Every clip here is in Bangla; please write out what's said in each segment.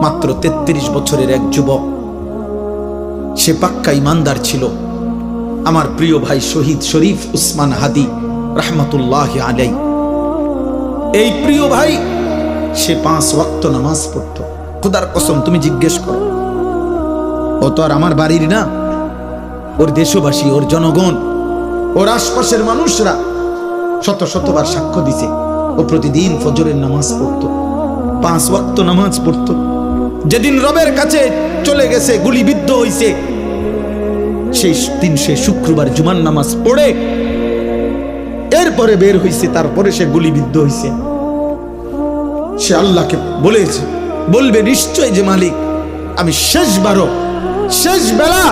মাত্র 33 বছরের এক যুবক, সে পাক্কা ইমানদার ছিল। আমার প্রিয় ভাই শহীদ শরীফ উসমান হাদি রহমতুল্লাহ আলাই, এই প্রিয় ভাই সে 5 ওয়াক্ত নামাজ পড়তো। খোদার কসম, তুমি জিজ্ঞেস করো, ও তো আর আমার বাড়ির না, ওর দেশবাসী, ওর জনগণ, ওর আশপাশের মানুষরা শত শতবার সাক্ষ্য দিছে ও প্রতিদিন ফজরের নামাজ পড়তো, 5 ওয়াক্ত নামাজ পড়তো। যেদিন রবের কাছে চলে গেছে, গুলিবিদ্ধ হইছে, সেই দিন সে শুক্রবার জুমার নামাজ পড়ে এরপরে বের হইছে, তারপরে সে গুলিবিদ্ধ হইছে। সে আল্লাহকে বলবে নিশ্চয় যে মালিক, আমি শেষবারও শেষ বেলা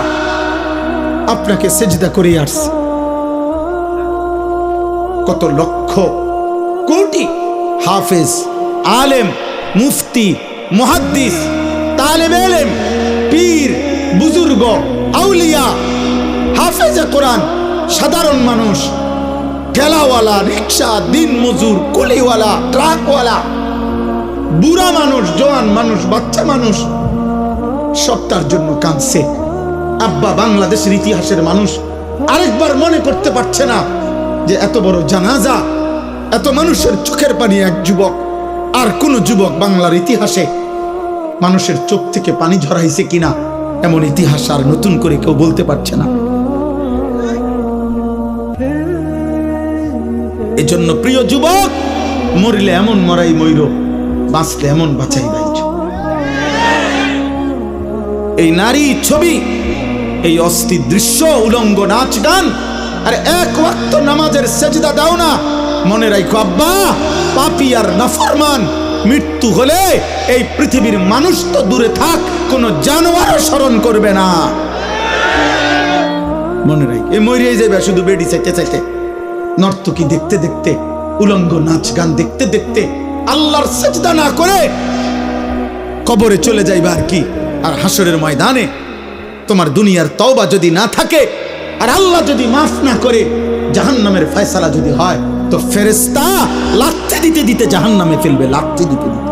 আপনাকে সেজদা করে আসছি। কত লক্ষ কোটি হাফেজ, আলেম, মুফতি, মুহাদ্দিস, তালেব ইলম, পীর, বুজুর্গ, আউলিয়া, হাফেজে কোরআন, সাধারণ মানুষ, ঠেলাওয়ালা, রিক্সা, দিন মজুর, কুলিওয়ালা, ট্রাকওয়ালা, বুড়া মানুষ, জওয়ান মানুষ, বাচ্চা মানুষ, সব তার জন্য কাঁদছে। আব্বা বাংলাদেশের ইতিহাসের মানুষ আরেকবার মনে করতে পারছে না যে এত বড় জানাজা, এত মানুষের চোখের পানি এক যুবক। আর কোন যুবক বাংলার ইতিহাসে মানুষের চোখ থেকে পানি ঝরাইছে কিনা, এমন ইতিহাস আর নতুন করে কেউ বলতে পারছে না। এজন্য প্রিয় যুবক, মরিলে এমন মরাই মইর, বাঁচলে এমন বাঁচাই বাইচ। এই নারী ছবি, এই অস্থির দৃশ্য, উলঙ্গ নাচ গান, আর 1 ওয়াক্ত নামাজের সেজদা দাও না। মনে রাখো আব্বা, পাপী আর নাফরমান মৃত্যু হলে এই পৃথিবীর মানুষ তো দূরে থাক, কোন জানোয়ারও স্মরণ করবে না। মনে রাখ, এই মরিয়ে যাবে শুধু বেডি চাইতে চাইতে, নর্তকী দেখতে দেখতে, উলঙ্গ নাচ গান দেখতে দেখতে, আল্লাহর সেজদা না করে কবরে চলে যাইবা আর কি। আর হাসরের ময়দানে তোমার দুনিয়ার তওবা যদি না থাকে, আর আল্লাহ যদি মাফ না করে, জাহান্নামের ফয়সালা যদি হয়, তো ফেরেশতা লাথি দিতে দিতে জাহান্নামে ফেলবে, লাথি দিতে দিতে।